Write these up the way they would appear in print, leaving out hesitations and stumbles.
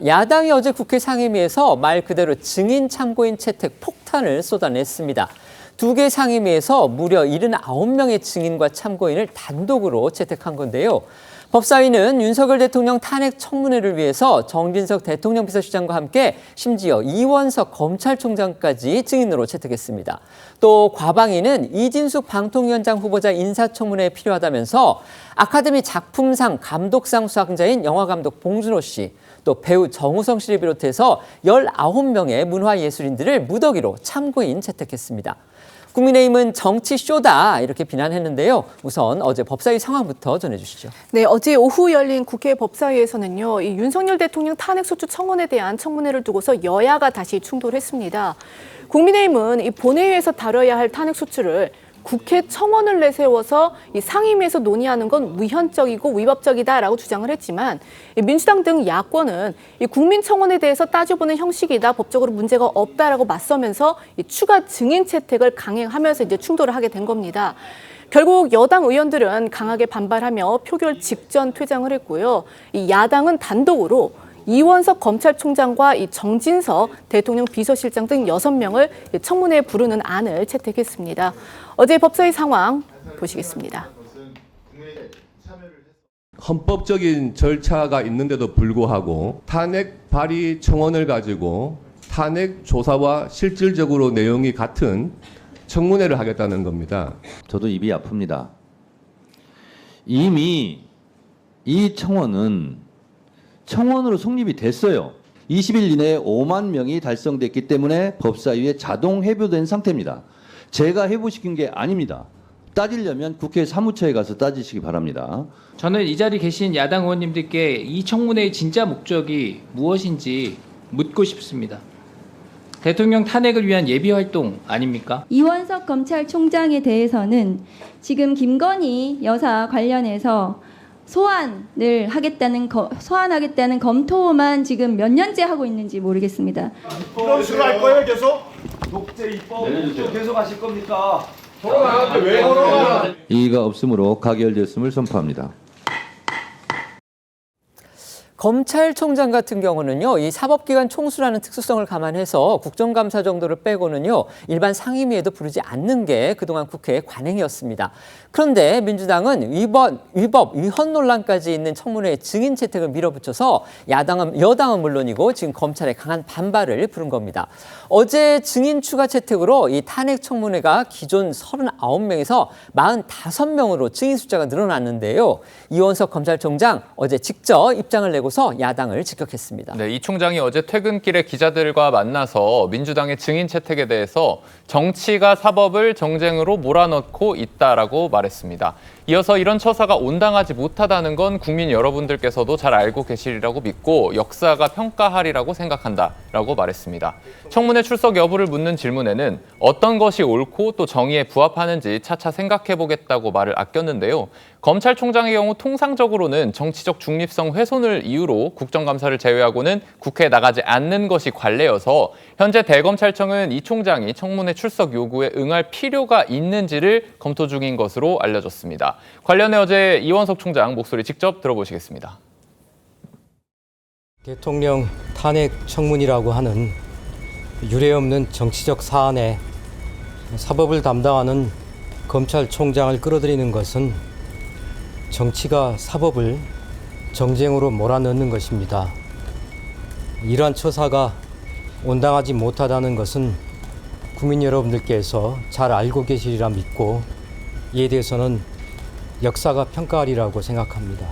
야당이 어제 국회 상임위에서 말 그대로 증인 참고인 채택 폭탄을 쏟아냈습니다. 두 개 상임위에서 무려 79명의 증인과 참고인을 단독으로 채택한 건데요. 법사위는 윤석열 대통령 탄핵 청문회를 위해서 정진석 대통령 비서실장과 함께 심지어 이원석 검찰총장까지 증인으로 채택했습니다. 또 과방위는 이진숙 방통위원장 후보자 인사청문회에 필요하다면서 아카데미 작품상 감독상 수상자인 영화감독 봉준호 씨, 또 배우 정우성 씨를 비롯해서 19명의 문화예술인들을 무더기로 참고인 채택했습니다. 국민의힘은 정치쇼다 이렇게 비난했는데요. 우선 어제 법사위 상황부터 전해주시죠. 네, 어제 오후 열린 국회 법사위에서는요, 이 윤석열 대통령 탄핵소추 청원에 대한 청문회를 두고서 여야가 다시 충돌했습니다. 국민의힘은 이 본회의에서 다뤄야 할 탄핵소추를 국회 청원을 내세워서 이 상임위에서 논의하는 건 무현적이고 위법적이다라고 주장을 했지만 민주당 등 야권은 이 국민청원에 대해서 따져보는 형식이다, 법적으로 문제가 없다라고 맞서면서 이 추가 증인 채택을 강행하면서 이제 충돌을 하게 된 겁니다. 결국 여당 의원들은 강하게 반발하며 표결 직전 퇴장을 했고요. 이 야당은 단독으로 이원석 검찰총장과 이 정진석 대통령 비서실장 등 6명을 청문회에 부르는 안을 채택했습니다. 어제 법사위 상황 보시겠습니다. 헌법적인 절차가 있는데도 불구하고 탄핵 발의 청원을 가지고 탄핵 조사와 실질적으로 내용이 같은 청문회를 하겠다는 겁니다. 저도 입이 아픕니다. 이미 이 청원으로 성립이 됐어요. 20일 이내에 5만 명이 달성됐기 때문에 법사위에 자동 회부된 상태입니다. 제가 회부시킨 게 아닙니다. 따지려면 국회 사무처에 가서 따지시기 바랍니다. 저는 이 자리에 계신 야당 의원님들께 이 청문회의 진짜 목적이 무엇인지 묻고 싶습니다. 대통령 탄핵을 위한 예비활동 아닙니까? 이원석 검찰총장에 대해서는 지금 김건희 여사 관련해서 소환하겠다는 검토만 지금 몇 년째 하고 있는지 모르겠습니다. 이런 식으로 할 거예요, 계속? 독재 입법 계속 하실 겁니까? 돌아가는데 왜 돌아가? 이의가 없으므로 가결되었음을 선포합니다. 검찰총장 같은 경우는요, 이 사법기관 총수라는 특수성을 감안해서 국정감사 정도를 빼고는요, 일반 상임위에도 부르지 않는 게 그동안 국회의 관행이었습니다. 그런데 민주당은 위헌 논란까지 있는 청문회의 증인 채택을 밀어붙여서 여당은 물론이고 지금 검찰의 강한 반발을 부른 겁니다. 어제 증인 추가 채택으로 이 탄핵 청문회가 기존 39명에서 45명으로 증인 숫자가 늘어났는데요. 이원석 검찰총장 어제 직접 입장을 내고서 야당을 직격했습니다. 네, 이 총장이 어제 퇴근길에 기자들과 만나서 민주당의 증인 채택에 대해서 정치가 사법을 정쟁으로 몰아넣고 있다라고 말했습니다. 이어서 이런 처사가 온당하지 못하다는 건 국민 여러분들께서도 잘 알고 계시리라고 믿고 역사가 평가하리라고 생각한다라고 말했습니다. 청문회 출석 여부를 묻는 질문에는 어떤 것이 옳고 또 정의에 부합하는지 차차 생각해보겠다고 말을 아꼈는데요. 검찰총장의 경우 통상적으로는 정치적 중립성 훼손을 이유로 국정감사를 제외하고는 국회에 나가지 않는 것이 관례여서 현재 대검찰청은 이 총장이 청문회 출석 요구에 응할 필요가 있는지를 검토 중인 것으로 알려졌습니다. 관련해 어제 이원석 총장 목소리 직접 들어보시겠습니다. 대통령 탄핵 청문이라고 하는 유례없는 정치적 사안에 사법을 담당하는 검찰총장을 끌어들이는 것은 정치가 사법을 정쟁으로 몰아넣는 것입니다. 이러한 처사가 온당하지 못하다는 것은 국민 여러분들께서 잘 알고 계시리라 믿고 이에 대해서는 역사가 평가하리라고 생각합니다.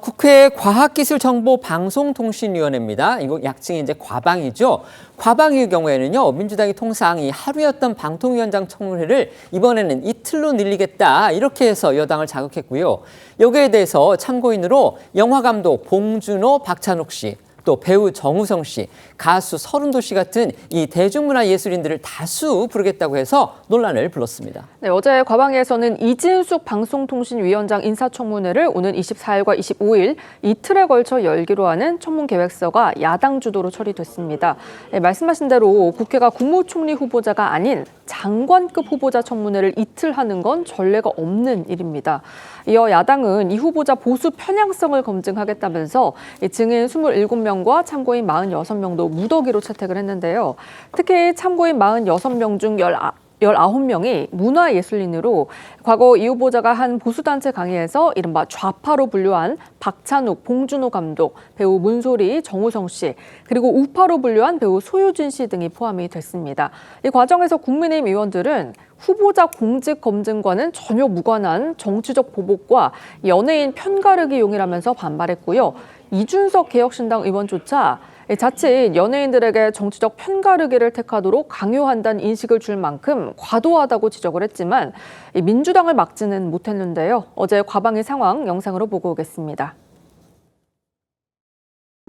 국회 과학기술정보방송통신위원회입니다. 이거 약칭이 이제 과방이죠. 과방의 경우에는요, 민주당이 통상 이 하루였던 방통위원장 청문회를 이번에는 이틀로 늘리겠다 이렇게 해서 여당을 자극했고요. 여기에 대해서 참고인으로 영화감독 봉준호, 박찬욱 씨, 또 배우 정우성 씨, 가수 서른도 씨 같은 이 대중문화 예술인들을 다수 부르겠다고 해서 논란을 불렀습니다. 네, 어제 과방위에서는 이진숙 방송통신위원장 인사청문회를 오는 24일과 25일 이틀에 걸쳐 열기로 하는 청문계획서가 야당 주도로 처리됐습니다. 네, 말씀하신 대로 국회가 국무총리 후보자가 아닌 장관급 후보자 청문회를 이틀 하는 건 전례가 없는 일입니다. 이어 야당은 이 후보자 보수 편향성을 검증하겠다면서 증인 27명과 참고인 46명도 무더기로 채택을 했는데요. 특히 참고인 46명 중 19명이 문화예술인으로 과거 이 후보자가 한 보수단체 강의에서 이른바 좌파로 분류한 박찬욱, 봉준호 감독, 배우 문소리, 정우성 씨, 그리고 우파로 분류한 배우 소유진 씨 등이 포함이 됐습니다. 이 과정에서 국민의힘 의원들은 후보자 공직 검증과는 전혀 무관한 정치적 보복과 연예인 편가르기 용이라면서 반발했고요. 이준석 개혁신당 의원조차 자칫 연예인들에게 정치적 편가르기를 택하도록 강요한다는 인식을 줄 만큼 과도하다고 지적을 했지만 민주당을 막지는 못했는데요. 어제 과방위 상황 영상으로 보고 오겠습니다.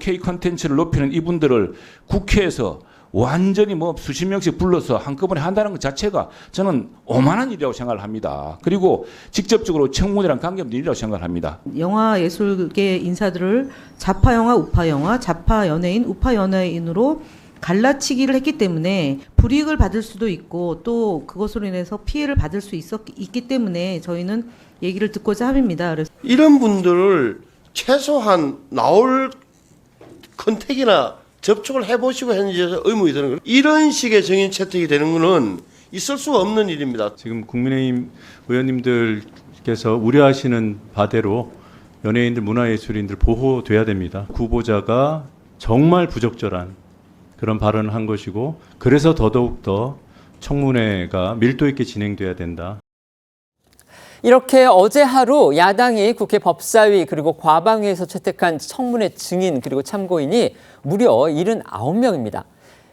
K 컨텐츠를 높이는 이분들을 국회에서 완전히 뭐 수십 명씩 불러서 한꺼번에 한다는 것 자체가 저는 오만한 일이라고 생각을 합니다. 그리고 직접적으로 청문회랑 관계없는 일이라고 생각을 합니다. 영화 예술계 인사들을 좌파 영화, 우파 영화, 좌파 연예인, 우파 연예인으로 갈라치기를 했기 때문에 불이익을 받을 수도 있고 또 그것으로 인해서 피해를 받을 수 있기 때문에 저희는 얘기를 듣고자 합니다. 그래서 이런 분들을 최소한 나올 컨택이나 접촉을 해보시고 했는지 의문이 드는 거예요. 이런 식의 정인 채택이 되는 것은 있을 수가 없는 일입니다. 지금 국민의힘 의원님들께서 우려하시는 바대로 연예인들, 문화예술인들 보호돼야 됩니다. 후보자가 정말 부적절한 그런 발언을 한 것이고 그래서 더더욱 청문회가 밀도 있게 진행돼야 된다. 이렇게 어제 하루 야당이 국회 법사위 그리고 과방위에서 채택한 청문회 증인 그리고 참고인이 무려 79명입니다.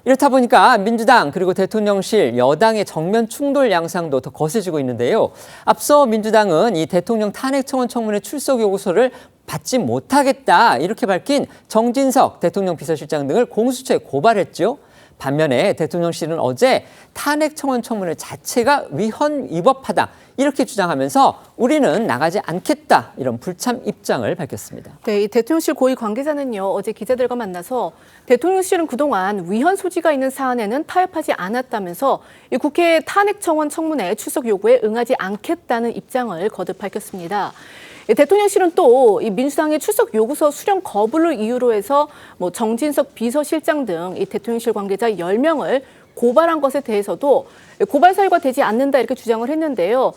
이렇다 보니까 민주당 그리고 대통령실 여당의 정면 충돌 양상도 더 거세지고 있는데요. 앞서 민주당은 이 대통령 탄핵 청원 청문회 출석 요구서를 받지 못하겠다 이렇게 밝힌 정진석 대통령 비서실장 등을 공수처에 고발했죠. 반면에 대통령실은 어제 탄핵 청원 청문회 자체가 위헌위법하다 이렇게 주장하면서 우리는 나가지 않겠다 이런 불참 입장을 밝혔습니다. 네, 이 대통령실 고위 관계자는요 어제 기자들과 만나서 대통령실은 그동안 위헌 소지가 있는 사안에는 타협하지 않았다면서 이 국회 탄핵 청원 청문회 출석 요구에 응하지 않겠다는 입장을 거듭 밝혔습니다. 대통령실은 또 이 민주당의 출석 요구서 수령 거부를 이유로 해서 뭐 정진석 비서실장 등 이 대통령실 관계자 10명을 고발한 것에 대해서도 고발 사유가 되지 않는다 이렇게 주장을 했는데요.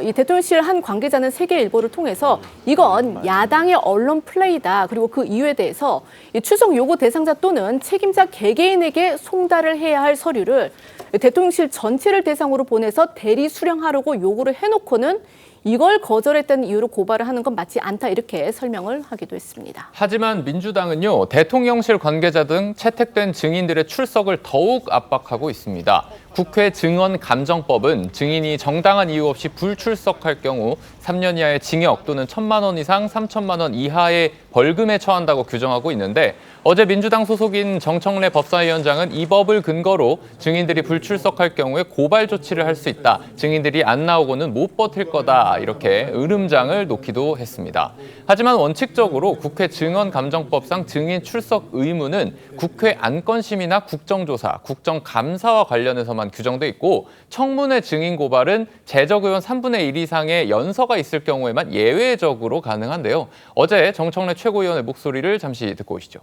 이 대통령실 한 관계자는 세계일보를 통해서 이건 야당의 언론 플레이다. 그리고 그 이유에 대해서 이 출석 요구 대상자 또는 책임자 개개인에게 송달을 해야 할 서류를 대통령실 전체를 대상으로 보내서 대리 수령하려고 요구를 해놓고는 이걸 거절했다는 이유로 고발을 하는 건 맞지 않다 이렇게 설명을 하기도 했습니다. 하지만 민주당은요 대통령실 관계자 등 채택된 증인들의 출석을 더욱 압박하고 있습니다. 국회 증언감정법은 증인이 정당한 이유 없이 불출석할 경우 3년 이하의 징역 또는 1,000만 원 이상 3천만 원 이하의 벌금에 처한다고 규정하고 있는데 어제 민주당 소속인 정청래 법사위원장은 이 법을 근거로 증인들이 불출석할 경우에 고발 조치를 할 수 있다. 증인들이 안 나오고는 못 버틸 거다. 이렇게 으름장을 놓기도 했습니다. 하지만 원칙적으로 국회 증언감정법상 증인 출석 의무는 국회 안건심이나 국정조사, 국정감사와 관련해서만 규정돼 있고 청문회 증인 고발은 재적 의원 3분의 1 이상의 연서가 있을 경우에만 예외적으로 가능한데요. 어제 정청래 최고위원의 목소리를 잠시 듣고 오시죠.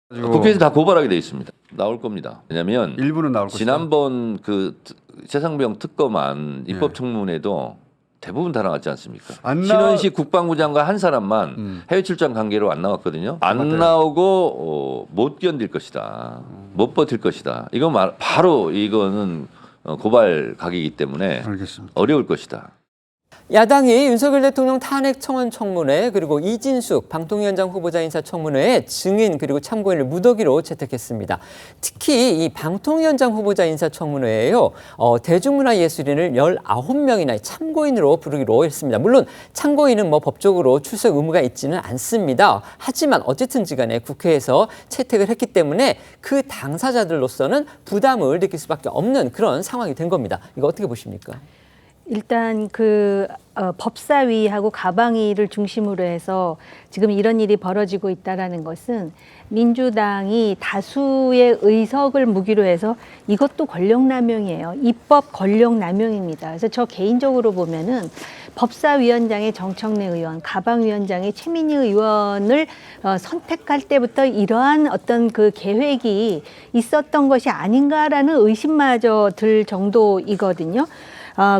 국회에서 다 고발하게 돼 있습니다. 나올 겁니다. 왜냐하면 일부는 나올 것이다. 지난번 그 최상병 특검안 입법청문회도 대부분 다 나왔지 않습니까? 신원식 국방부 장관 한 사람만 해외 출장 관계로 안 나왔거든요. 안 나오고 못 견딜 것이다. 못 버틸 것이다. 이거 바로 이거는 고발 각이기 때문에 알겠습니다. 어려울 것이다. 야당이 윤석열 대통령 탄핵 청원 청문회 그리고 이진숙 방통위원장 후보자 인사 청문회에 증인 그리고 참고인을 무더기로 채택했습니다. 특히 이 방통위원장 후보자 인사 청문회에요. 대중문화예술인을 19명이나 참고인으로 부르기로 했습니다. 물론 참고인은 뭐 법적으로 출석 의무가 있지는 않습니다. 하지만 어쨌든지 간에 국회에서 채택을 했기 때문에 그 당사자들로서는 부담을 느낄 수밖에 없는 그런 상황이 된 겁니다. 이거 어떻게 보십니까? 일단 법사위하고 가방위를 중심으로 해서 지금 이런 일이 벌어지고 있다라는 것은 민주당이 다수의 의석을 무기로 해서 이것도 권력남용이에요. 입법 권력남용입니다. 그래서 저 개인적으로 보면은 법사위원장의 정청래 의원, 가방위원장의 최민희 의원을 선택할 때부터 이러한 어떤 그 계획이 있었던 것이 아닌가라는 의심마저 들 정도이거든요.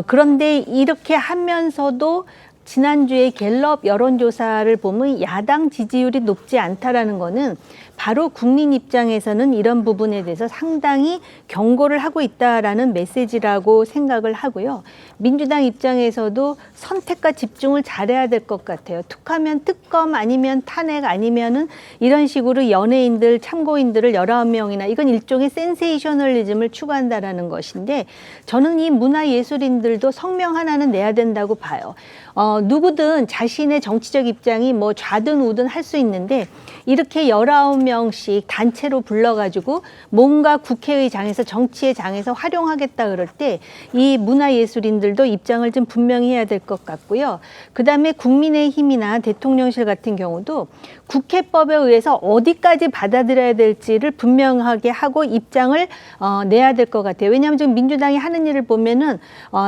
그런데 이렇게 하면서도 지난주에 갤럽 여론조사를 보면 야당 지지율이 높지 않다라는 거는 바로 국민 입장에서는 이런 부분에 대해서 상당히 경고를 하고 있다라는 메시지라고 생각을 하고요. 민주당 입장에서도 선택과 집중을 잘해야 될 것 같아요. 툭하면 특검 아니면 탄핵 아니면은 이런 식으로 연예인들, 참고인들을 19명이나 이건 일종의 센세이셔널리즘을 추구한다라는 것인데 저는 이 문화예술인들도 성명 하나는 내야 된다고 봐요. 누구든 자신의 정치적 입장이 뭐 좌든 우든 할 수 있는데 이렇게 19명씩 단체로 불러가지고 뭔가 국회의 장에서 정치의 장에서 활용하겠다 그럴 때 이 문화예술인들도 입장을 좀 분명히 해야 될 것 같고요. 그다음에 국민의힘이나 대통령실 같은 경우도 국회법에 의해서 어디까지 받아들여야 될지를 분명하게 하고 입장을 내야 될 것 같아요. 왜냐하면 지금 민주당이 하는 일을 보면은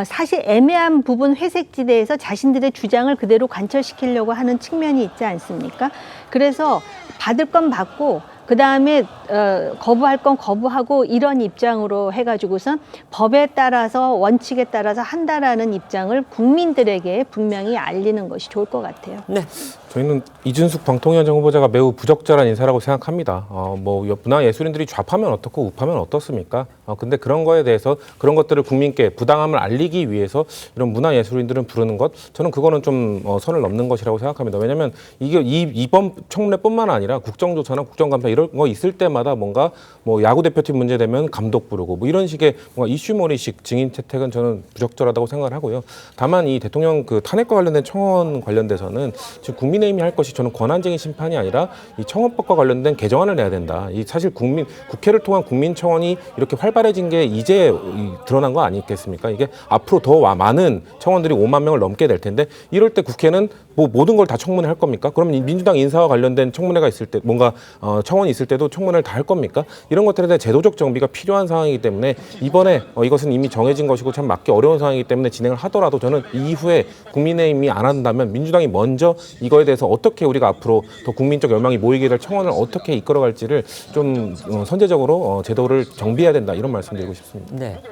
사실 애매한 부분 회색지대에서 자신들의 주장을 그대로 관철시키려고 하는 측면이 있지 않습니까? 그래서 받을 건 받고 그다음에 거부할 건 거부하고 이런 입장으로 해가지고선 법에 따라서 원칙에 따라서 한다라는 입장을 국민들에게 분명히 알리는 것이 좋을 것 같아요. 네. 저희는 이준숙 방통위원장 후보자가 매우 부적절한 인사라고 생각합니다. 문화예술인들이 좌파면 어떻고 우파면 어떻습니까? 근데 그런 거에 대해서 그런 것들을 국민께 부당함을 알리기 위해서 이런 문화예술인들은 부르는 것, 저는 그거는 좀 선을 넘는 것이라고 생각합니다. 왜냐하면 이게 이번 청문회뿐만 아니라 국정조사나 국정감사 이런 거 있을 때마다 뭔가 뭐 야구 대표팀 문제되면 감독 부르고 뭐 이런 식의 뭔가 이슈몰이식 증인 채택은 저는 부적절하다고 생각을 하고요. 다만 이 대통령 그 탄핵과 관련된 청원 관련돼서는 지금 국민의힘이 할 것이 저는 권한쟁의 심판이 아니라 이 청원법과 관련된 개정안을 내야 된다. 이 사실 국회를 통한 국민청원이 이렇게 활발해진 게 이제 드러난 거 아니겠습니까? 이게 앞으로 더 많은 청원들이 5만 명을 넘게 될 텐데 이럴 때 국회는 뭐 모든 걸 다 청문회 할 겁니까? 그럼 민주당 인사와 관련된 청문회가 있을 때 뭔가 청원이 있을 때도 청문회를 다 할 겁니까? 이런 것들에 대한 제도적 정비가 필요한 상황이기 때문에 이번에 이것은 이미 정해진 것이고 참 막기 어려운 상황이기 때문에 진행을 하더라도 저는 이후에 국민의힘이 안 한다면 민주당이 먼저 이거에 대해서 어떻게 우리가 앞으로 더 국민적 열망이 모이게 될 청원을 어떻게 이끌어갈지를 좀 선제적으로 제도를 정비해야 된다 이런 말씀드리고 싶습니다. 네.